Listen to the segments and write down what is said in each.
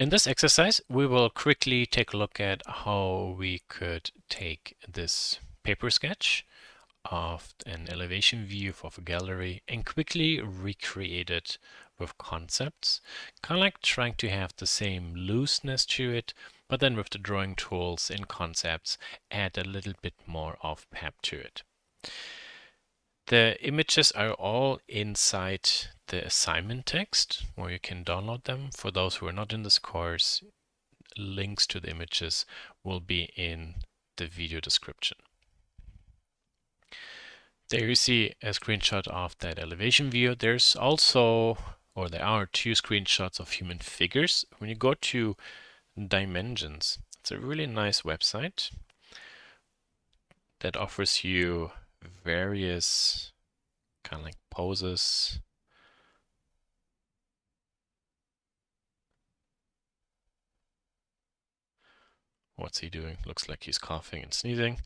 In this exercise, we will quickly take a look at how we could take this paper sketch of an elevation view of a gallery and quickly recreate it with concepts, kind of like trying to have the same looseness to it, but then with the drawing tools and concepts, add a little bit more of pep to it. The images are all inside the assignment text, where you can download them. For those who are not in this course, links to the images will be in the video description. There you see a screenshot of that elevation view. There's also, or there are two screenshots of human figures. When you go to Dimensions, it's a really nice website that offers you various kind of like poses. What's he doing? Looks like he's coughing and sneezing.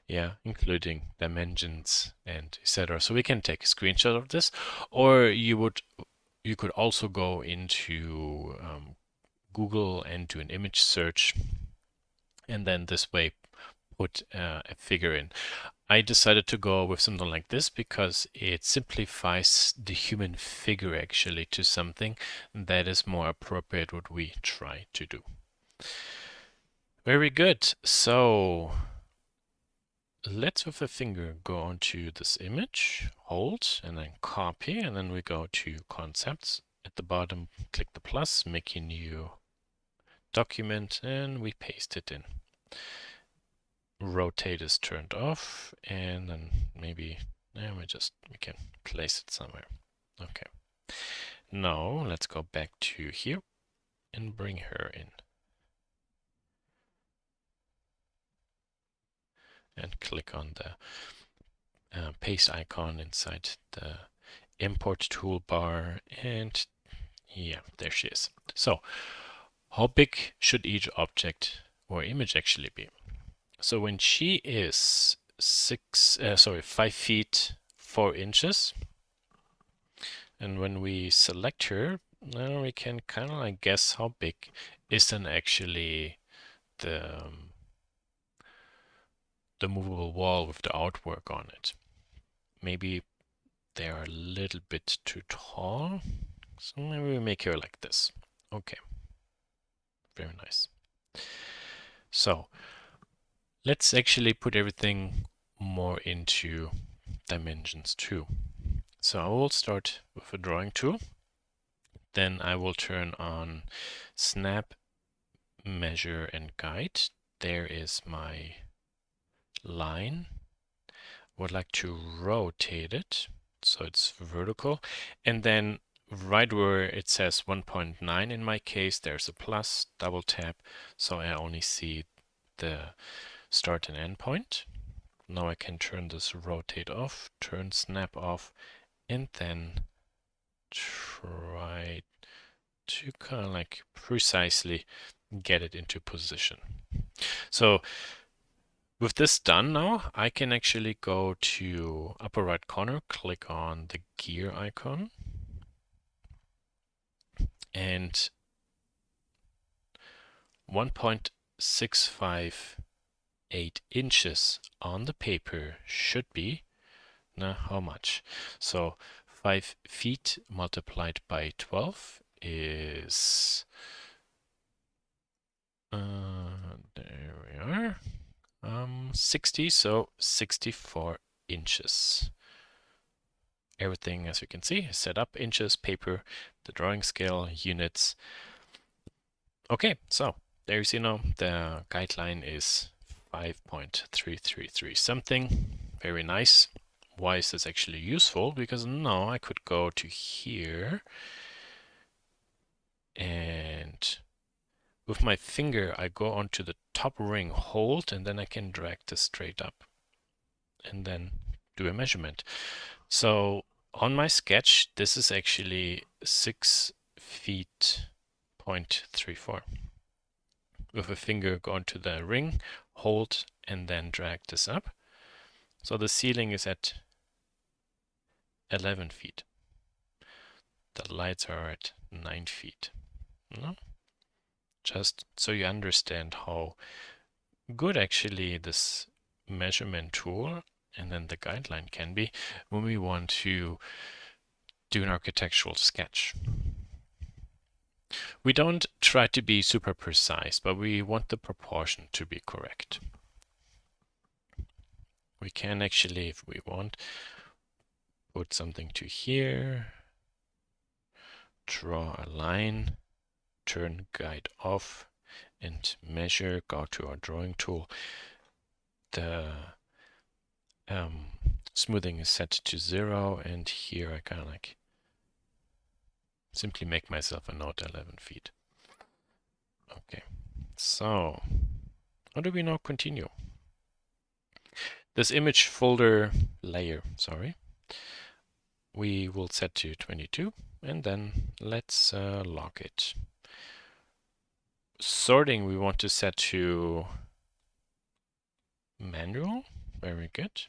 Yeah, including dimensions and etc. So we can take a screenshot of this, or you could also go into Google and do an image search, and then this way put a figure in. I decided to go with something like this because it simplifies the human figure actually to something that is more appropriate what we try to do. Very good. So let's with a finger go onto this image, hold, and then copy, and then we go to concepts. At the bottom, click the plus, make a new document, and we paste it in. Rotate is turned off, and then maybe we can place it somewhere. Okay. Now let's go back to here and bring her in. And click on the paste icon inside the import toolbar, and yeah, there she is. So how big should each object or image actually be? So when she is 5 feet 4 inches, and when we select her, now we can kind of like guess how big is then actually the movable wall with the artwork on it. Maybe they are a little bit too tall, so maybe we make her like this. Okay, very nice. So let's actually put everything more into dimensions too. So I will start with a drawing tool. Then I will turn on Snap, Measure, and Guide. There is my line. Would like to rotate it so it's vertical. And then right where it says 1.9 in my case, there's a plus, double tap, so I only see the start and end point. Now I can turn this rotate off, turn snap off, and then try to kind of like precisely get it into position. So with this done now, I can actually go to upper right corner, click on the gear icon, and 1.658 inches on the paper should be, now how much? So 5 feet multiplied by 12 is, there we are, 60, so 64 inches. Everything, as you can see, is set up, inches, paper, the drawing scale, units. Okay, so there you see now the guideline is 5.333 something. Very nice. Why is this actually useful? Because now I could go to here and with my finger I go onto the top ring, hold, and then I can drag this straight up and then do a measurement. So on my sketch, this is actually 6 feet 0.34. With a finger, go onto the ring, hold, and then drag this up. So the ceiling is at 11 feet. The lights are at 9 feet. No? just so you understand how good actually this measurement tool and then the guideline can be when we want to do an architectural sketch. We don't try to be super precise, but we want the proportion to be correct. We can actually, if we want, put something to here, draw a line, turn guide off, and measure, go to our drawing tool. The smoothing is set to 0, and here I kind of like simply make myself a note 11 feet. Okay, so how do we now continue? This image folder layer, sorry, we will set to 22, and then let's lock it. Sorting we want to set to manual, very good.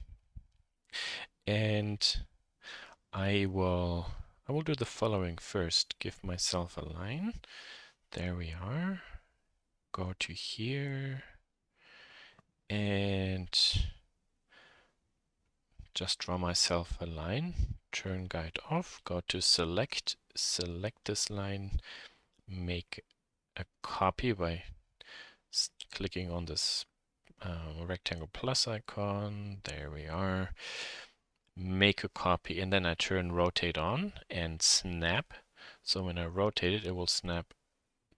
And I will do the following first. Give myself a line. There we are. Go to here and just draw myself a line. Turn guide off. Go to select. Select this line. Make a copy by clicking on this rectangle plus icon. There we are. Make a copy, and then I turn rotate on and snap. So when I rotate it, it will snap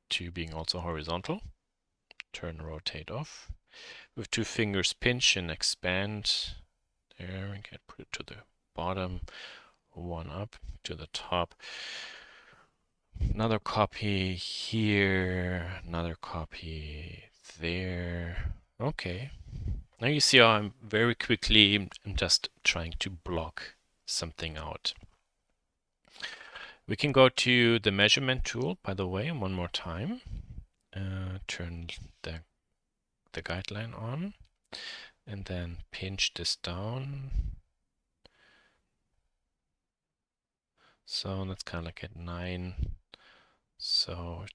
to being also horizontal. Turn rotate off. With 2 fingers pinch and expand. There, we can put it to the bottom, 1 up to the top. Another copy here, another copy there. Okay. Now you see how I'm very quickly, I'm just trying to block something out. We can go to the measurement tool, by the way, one more time. Turn the guideline on, and then pinch this down. So that's kind of like at 9. So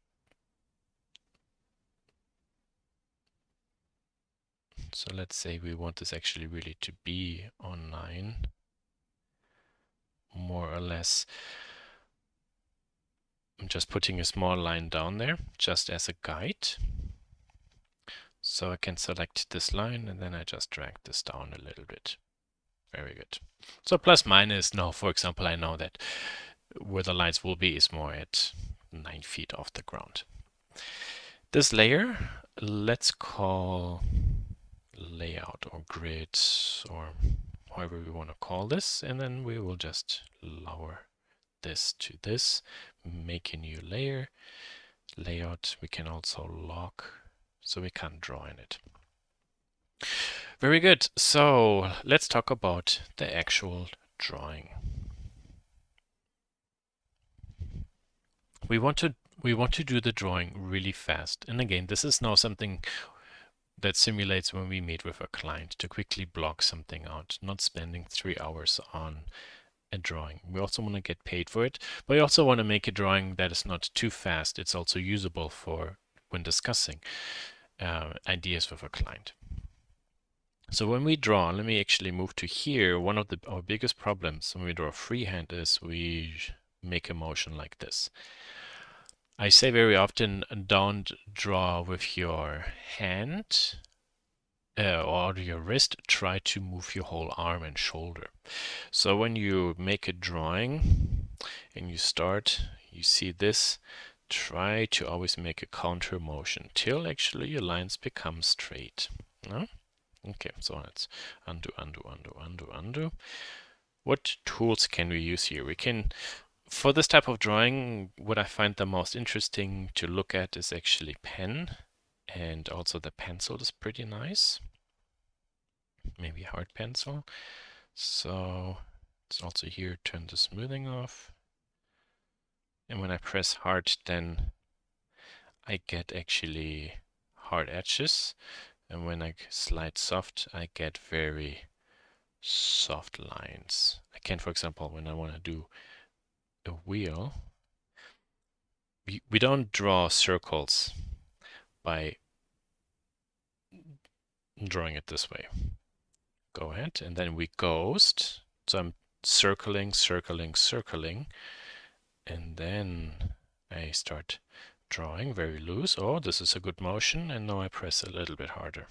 let's say we want this actually really to be on 9, more or less. I'm just putting a small line down there, just as a guide. So I can select this line, and then I just drag this down a little bit. Very good. So plus minus, now for example, I know that where the lines will be is more at 9 feet off the ground. This layer, let's call layout or grid, or however we want to call this, and then we will just lower this to this, make a new layer. Layout, we can also lock, so we can't draw in it. Very good. So let's talk about the actual drawing. We want to do the drawing really fast. And again, this is now something that simulates when we meet with a client to quickly block something out, not spending 3 hours on a drawing. We also want to get paid for it, but we also want to make a drawing that is not too fast. It's also usable for when discussing ideas with a client. So when we draw, let me actually move to here. One of our biggest problems when we draw freehand is we make a motion like this. I say very often, don't draw with your hand or your wrist. Try to move your whole arm and shoulder. So when you make a drawing and you start, you see this, try to always make a counter motion till actually your lines become straight. No? Okay, so let's undo, undo, undo, undo, undo. What tools can we use here? We can, for this type of drawing, what I find the most interesting to look at is actually pen, and also the pencil is pretty nice. Maybe hard pencil. So it's also here, turn the smoothing off. And when I press hard, then I get actually hard edges. And when I slide soft, I get very soft lines. I can, for example, when I want to do a wheel, we don't draw circles by drawing it this way. Go ahead, and then we ghost. So I'm circling, circling, circling, and then I start drawing very loose. Oh, this is a good motion, and now I press a little bit harder.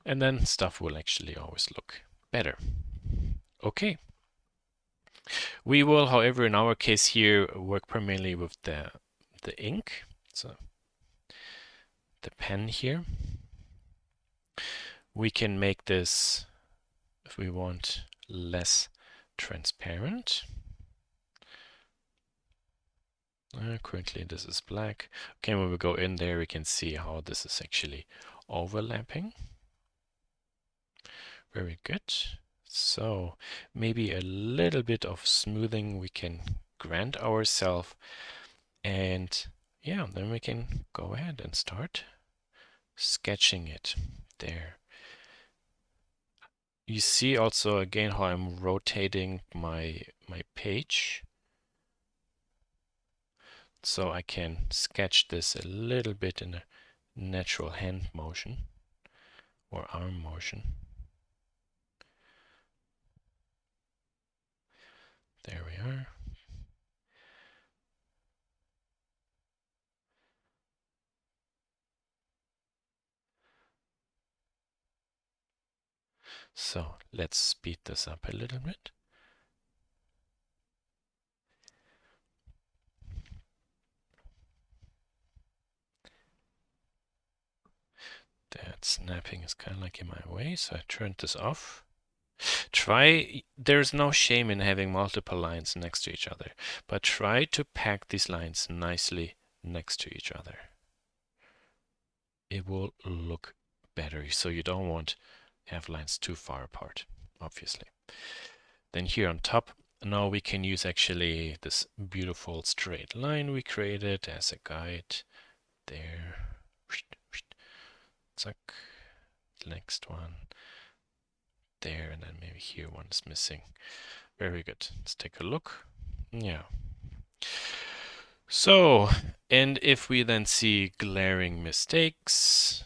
And then stuff will actually always look better. Okay. We will, however, in our case here, work primarily with the ink, so the pen here. We can make this, if we want, less transparent. Currently this is black. Okay, when we go in there, we can see how this is actually overlapping. Very good. So maybe a little bit of smoothing we can grant ourselves, and yeah, then we can go ahead and start sketching it there. You see also again how I'm rotating my page, so I can sketch this a little bit in a natural hand motion or arm motion. There we are. So let's speed this up a little bit. That snapping is kind of like in my way, so I turned this off. There's no shame in having multiple lines next to each other, but try to pack these lines nicely next to each other. It will look better, so you don't want to have lines too far apart, obviously. Then here on top, now we can use actually this beautiful straight line we created as a guide. There. Zack. Next one. There, and then maybe here one is missing. Very good. Let's take a look. Yeah. So, and if we then see glaring mistakes,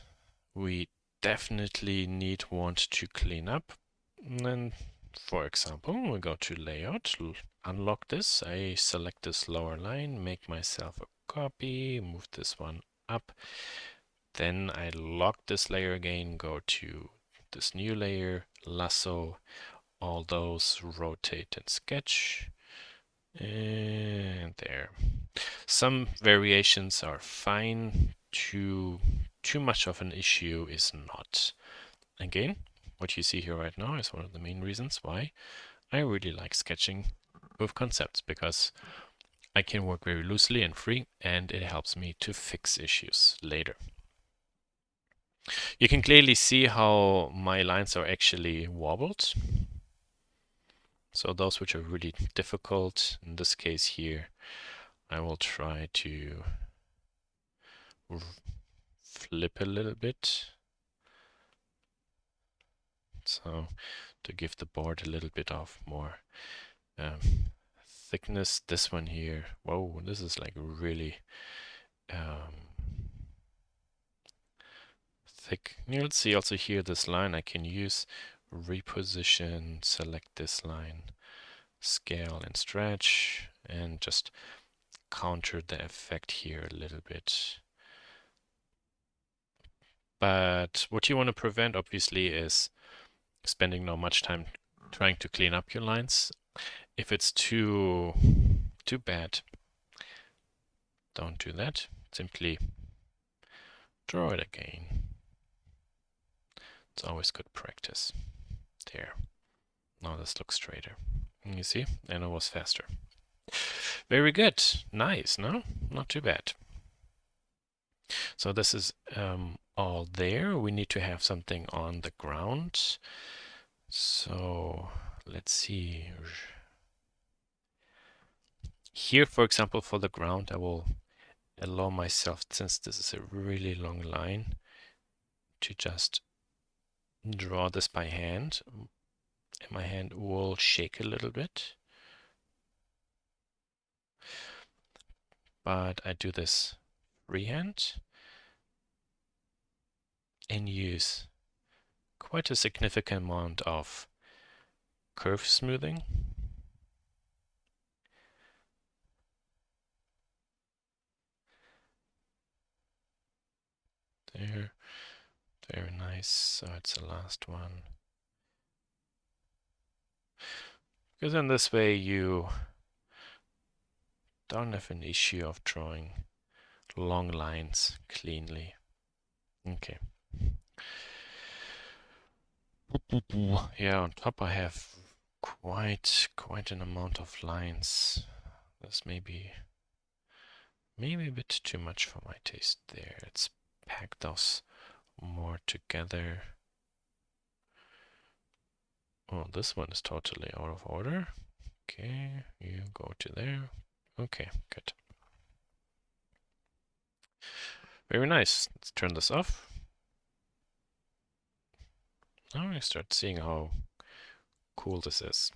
we definitely want to clean up. And then, for example, we go to Layout, unlock this. I select this lower line, make myself a copy, move this one up. Then I lock this layer again, go to this new layer, lasso, all those, rotate and sketch. And there. Some variations are fine. Too much of an issue is not. Again, what you see here right now is one of the main reasons why I really like sketching with concepts, because I can work very loosely and free, and it helps me to fix issues later. You can clearly see how my lines are actually wobbled. So those which are really difficult, in this case here, I will try to flip a little bit. So to give the board a little bit of more thickness. This one here, whoa, this is like really thick. You'll see also here this line I can use, reposition, select this line, scale and stretch, and just counter the effect here a little bit. But what you want to prevent, obviously, is spending not much time trying to clean up your lines. If it's too bad, don't do that. Simply draw it again. It's always good practice. There. Now this looks straighter. You see? And it was faster. Very good. Nice, no? Not too bad. So this is all there. We need to have something on the ground. So let's see. Here, for example, for the ground, I will allow myself, since this is a really long line, to just draw this by hand. And my hand will shake a little bit. But I do this freehand. and use quite a significant amount of curve smoothing. There, very nice. So it's the last one. Because in this way you don't have an issue of drawing long lines cleanly. Okay. Yeah, on top I have quite an amount of lines. That's maybe a bit too much for my taste there. Let's pack those more together. Oh, this one is totally out of order. Okay, you go to there. Okay, good. Very nice. Let's turn this off. Now I start seeing how cool this is.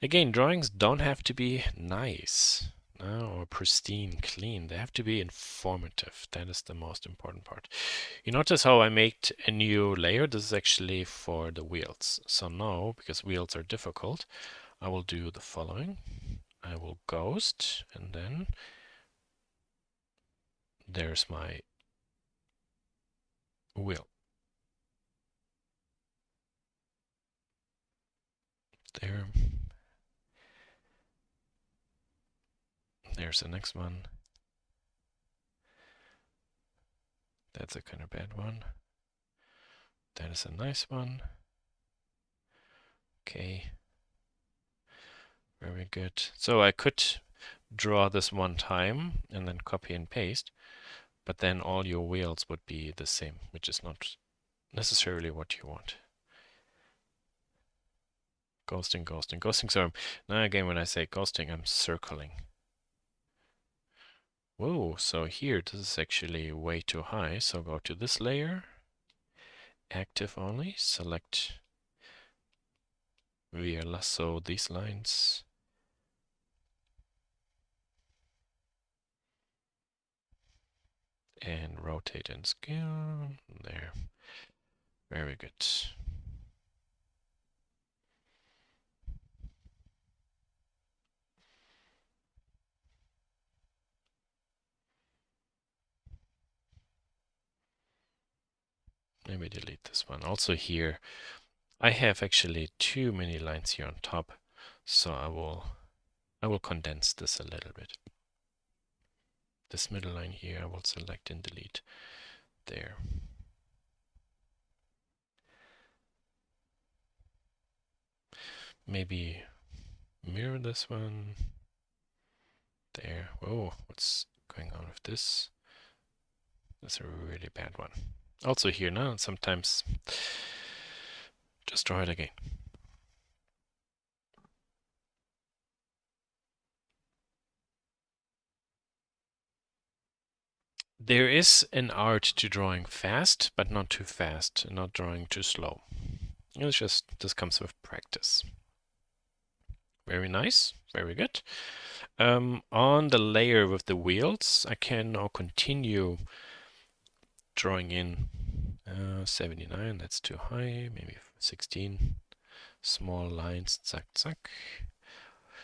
Again, drawings don't have to be nice or pristine, clean. They have to be informative. That is the most important part. You notice how I made a new layer? This is actually for the wheels. So now, because wheels are difficult, I will do the following. I will ghost, and then there's my wheel. There. There's the next one. That's a kind of bad one. That is a nice one. Okay. Very good. So I could draw this one time and then copy and paste, but then all your wheels would be the same, which is not necessarily what you want. Ghosting, ghosting, ghosting. So now again, when I say ghosting, I'm circling. Whoa, so here, this is actually way too high. So go to this layer, active only, select via lasso these lines. And rotate and scale. There. Very good. Maybe delete this one. Also here, I have actually too many lines here on top, so I will condense this a little bit. This middle line here, I will select and delete. There. Maybe mirror this one. There. Whoa, what's going on with this? That's a really bad one. Also here now, sometimes just draw it again. There is an art to drawing fast, but not too fast, and not drawing too slow. It's just, this comes with practice. Very nice, very good. On the layer with the wheels, I can now continue drawing in 79, that's too high, maybe 16 small lines, zack, zack.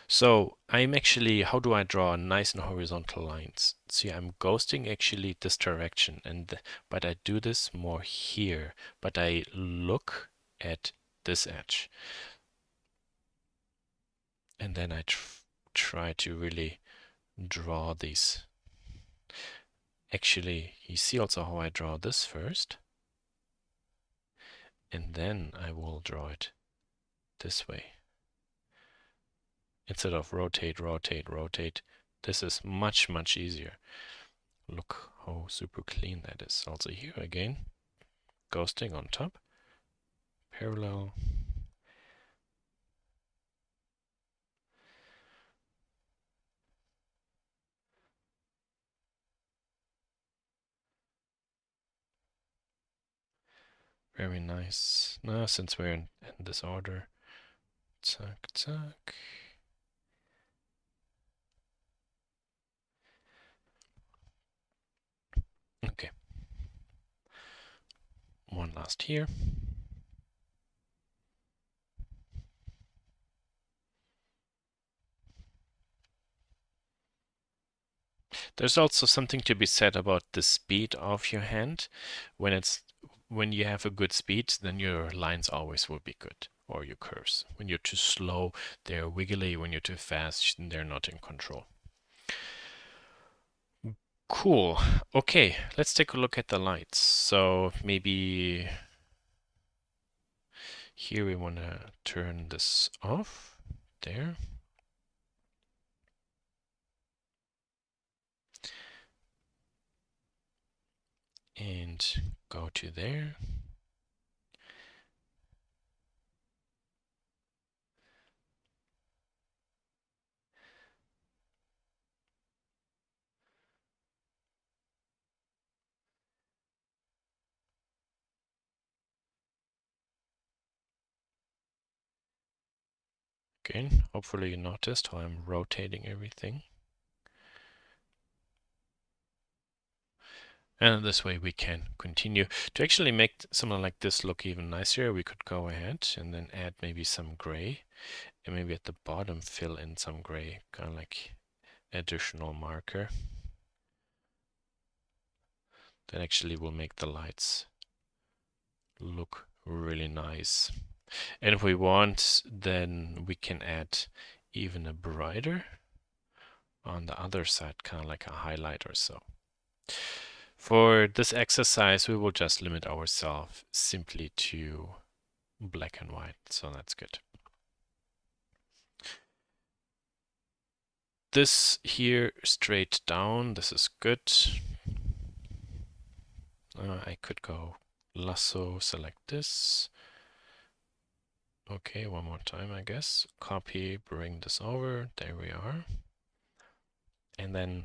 So I'm actually, how do I draw nice and horizontal lines? See, I'm ghosting actually this direction, but I do this more here, but I look at this edge. And then I try to really draw these. Actually, you see also how I draw this first. And then I will draw it this way. Instead of rotate, rotate, rotate. This is much, much easier. Look how super clean that is. Also here again, ghosting on top, parallel. Very nice. Now, since we're in this order, zack, zack. Okay. one last here. There's also something to be said about the speed of your hand. When you have a good speed, then your lines always will be good, or your curves. When you're too slow, they're wiggly. When you're too fast, they're not in control. Cool. Okay, let's take a look at the lights. So maybe here we want to turn this off. There. And go to there. Again, hopefully you noticed how I'm rotating everything. And this way we can continue. To actually make something like this look even nicer, we could go ahead and then add maybe some gray. And maybe at the bottom fill in some gray, kind of like additional marker. That actually will make the lights look really nice. And if we want, then we can add even a brighter on the other side, kind of like a highlight or so. For this exercise, we will just limit ourselves simply to black and white, so that's good. This here straight down, this is good. I could go lasso, select this. Okay, one more time, I guess. Copy, bring this over. There we are. And then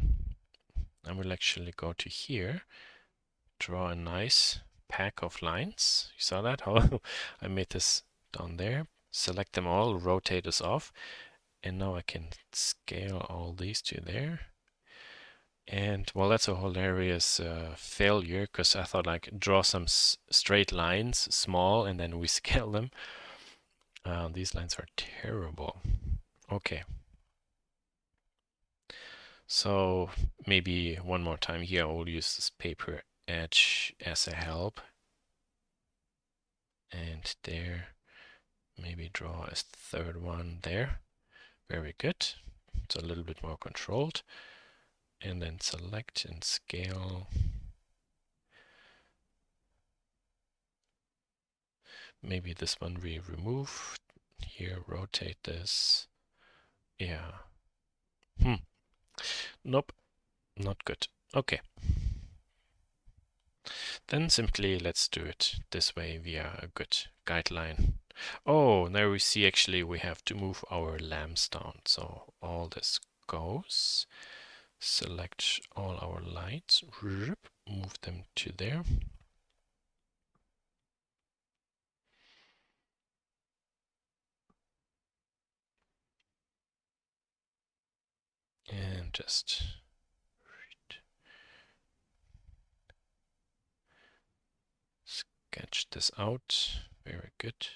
I will actually go to here, draw a nice pack of lines. You saw that? How I made this down there. Select them all, rotate this off. And now I can scale all these to there. And well, that's a hilarious failure, because I thought like draw some straight lines, small, and then we scale them. These lines are terrible. Okay. So maybe one more time here, I'll use this paper edge as a help. And there, maybe draw a third one there. Very good. It's a little bit more controlled. And then select and scale. Maybe this one we remove. Here, rotate this. Yeah. Nope, not good. Okay. Then simply let's do it this way via a good guideline. Oh, now we see actually we have to move our lamps down. So all this goes. Select all our lights, move them to there. And just sketch this out. Very good.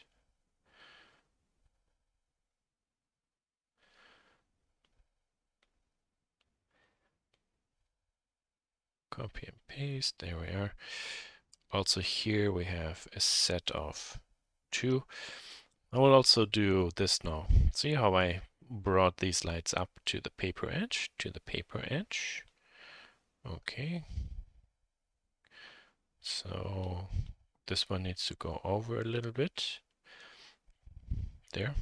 Copy and paste. There we are. Also here we have a set of 2. I will also do this now. See how I brought these lights up to the paper edge, Okay. So this one needs to go over a little bit. There.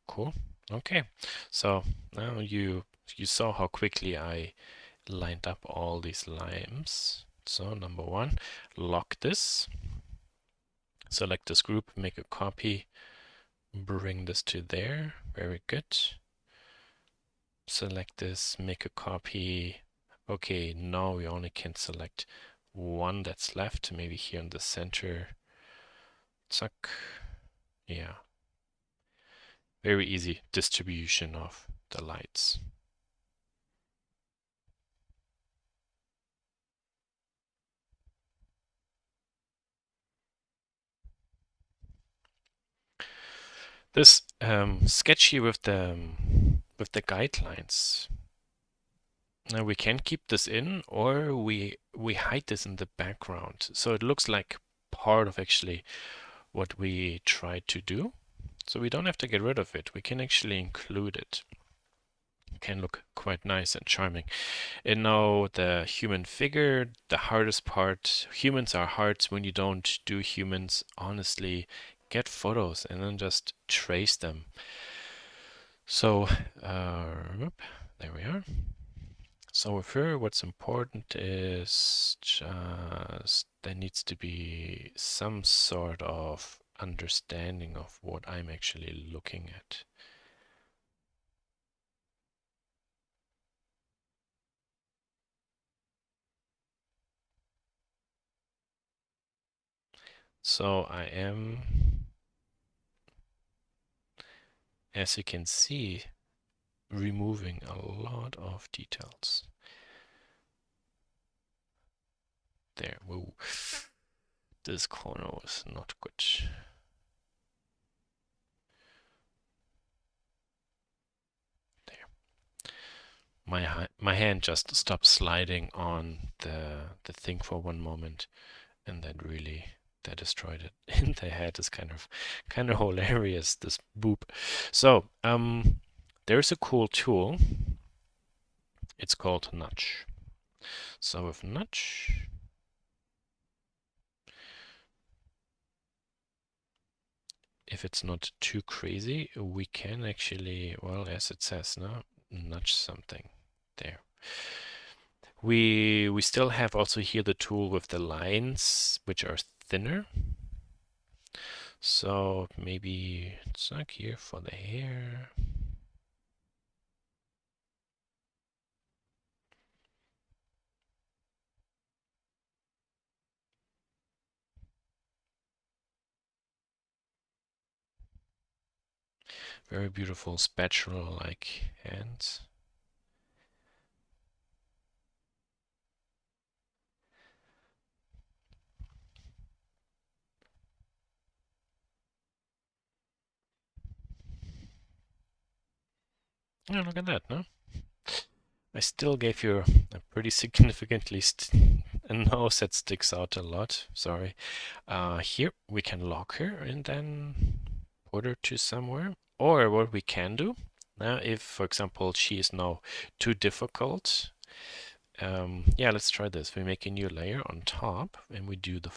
Cool. Okay. So now you saw how quickly I lined up all these lines. So number 1, lock this. Select this group, make a copy, bring this to there. Very good. Select this, make a copy. Okay, now we only can select one that's left, maybe here in the center. Zuck. Yeah. Very easy distribution of the lights. This sketch here with the guidelines. Now we can keep this in, or we hide this in the background, so it looks like part of actually what we try to do. So we don't have to get rid of it. We can actually include it. It can look quite nice and charming. And now the human figure, the hardest part. Humans are hard when you don't do humans. Honestly, get photos and then just trace them. So, there we are. So with her, what's important is just there needs to be some sort of understanding of what I'm actually looking at. So I am, as you can see, removing a lot of details. There, whoa. This corner was not good. There. My hand just stopped sliding on the thing for one moment, and then really that destroyed it. And the head is kind of hilarious, this boop. So there's a cool tool. It's called nudge. So with nudge, if it's not too crazy, we can actually, well, as it says now, nudge something there. We still have also here the tool with the lines, which are thinner. So maybe it's like here for the hair. Very beautiful spatula-like hands. Oh, look at that, no? I still gave you a pretty significantly a nose that sticks out a lot. Sorry. Here we can lock her and then put her to somewhere. Or what we can do, now if, for example, she is now too difficult, yeah, let's try this. We make a new layer on top and we do the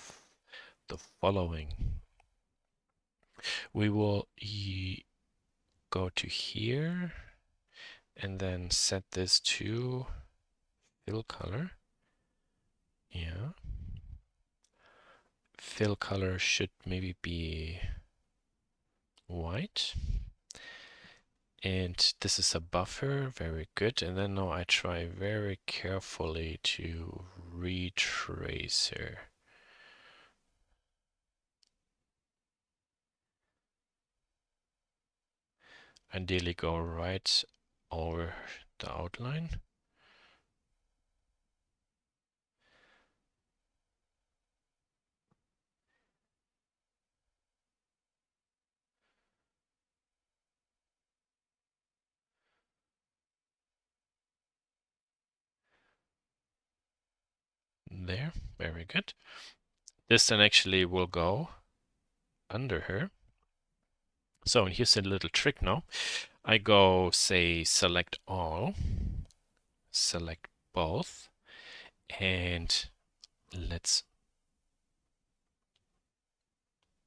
following. We will go to here and then set this to fill color. Yeah. Fill color should maybe be white. And this is a buffer, very good. And then now I try very carefully to retrace her. Ideally go right over the outline. There, very good. This then actually will go under her. So here's a little trick now. I go, say, select all, select both, and let's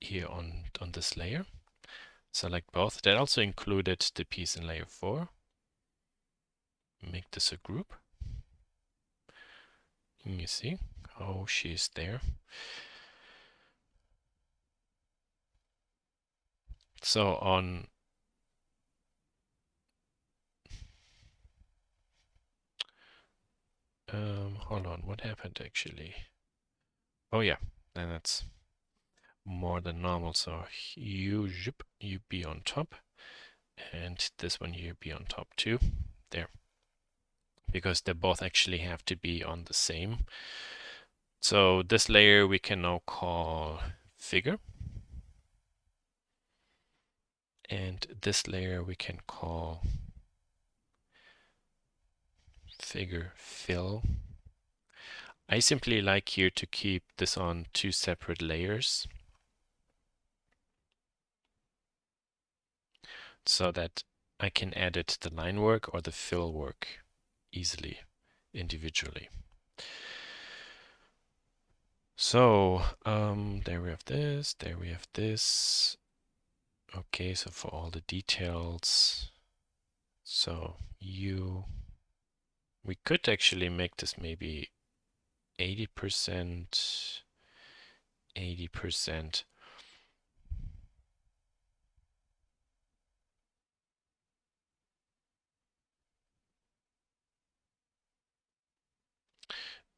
here on this layer, select both. That also included the piece in layer 4. Make this a group. And you see how she's there. So on hold on, what happened actually? Oh yeah, then that's more than normal. So you be on top, and this one here be on top too. There. Because they both actually have to be on the same. So this layer we can now call figure. And this layer we can call figure fill. I simply like here to keep this on 2 separate layers so that I can edit the line work or the fill work easily, individually. So there we have this, there we have this. Okay, so for all the details, so we could actually make this maybe 80%, 80%.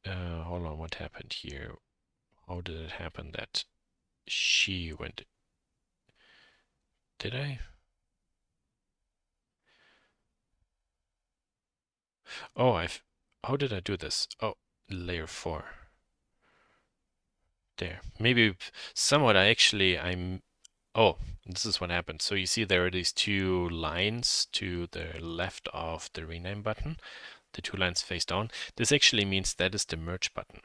Hold on, what happened here? How did it happen that she went? Did I? Oh, how did I do this? Oh, layer 4. There. Maybe somewhat oh, this is what happened. So you see there are these 2 lines to the left of the rename button, the 2 lines face down. This actually means that is the merge button.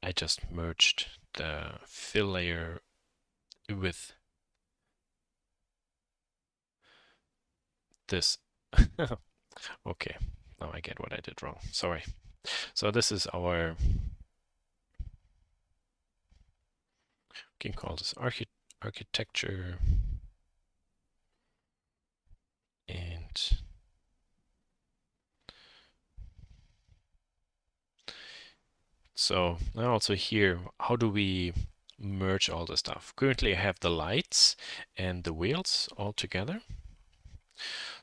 I just merged the fill layer with this. Okay, now I get what I did wrong. Sorry. So this is our, we can call this architecture, and so now also here, how do we merge all the stuff? Currently I have the lights and the wheels all together.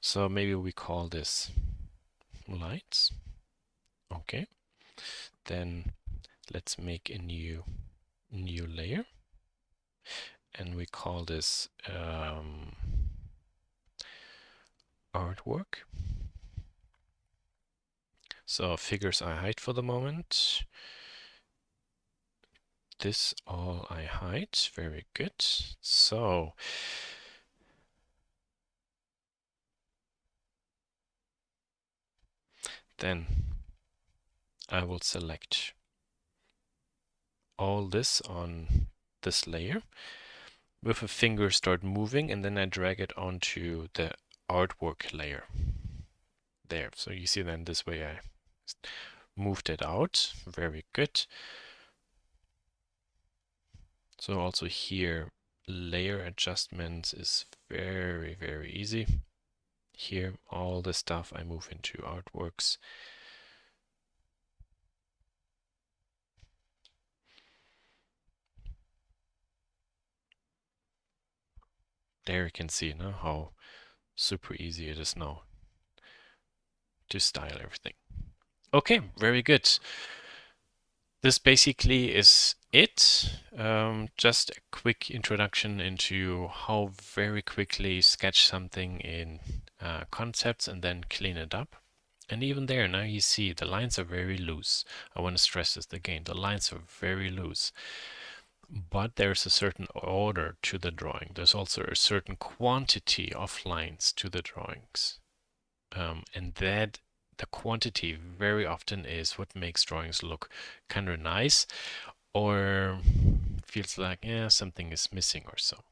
So maybe we call this lights. Okay. Then let's make a new layer, and we call this artwork. So figures I hide for the moment. This all I hide. Very good. So then I will select all this on this layer. With a finger start moving, and then I drag it onto the artwork layer. There. So you see then this way I moved it out. Very good. So also here, layer adjustments is very, very easy. Here, all the stuff I move into artworks. There you can see now how super easy it is now to style everything. Okay, very good. This basically is it. Just a quick introduction into how very quickly sketch something in concepts and then clean it up. And even there, now you see the lines are very loose. I want to stress this again. The lines are very loose. But there's a certain order to the drawing. There's also a certain quantity of lines to the drawings. And that the quantity very often is what makes drawings look kind of nice or feels like, yeah, something is missing or so.